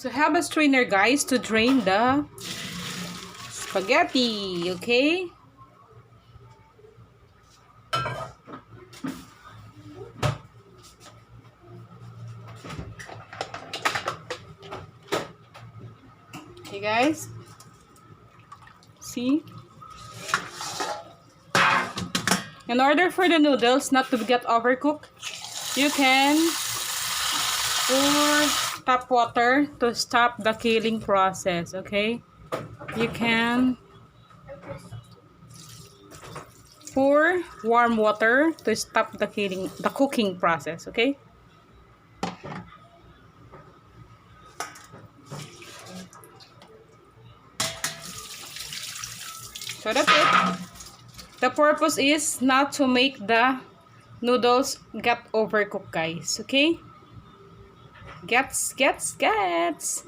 So have a strainer, guys, to drain the spaghetti, okay? Okay, guys. See? In order for the noodles not to get overcooked, you can pour tap water to stop the killing process, okay? You can pour warm water to stop the cooking process, okay? So that's it. The purpose is not to make the noodles get overcooked, guys, okay? Gets.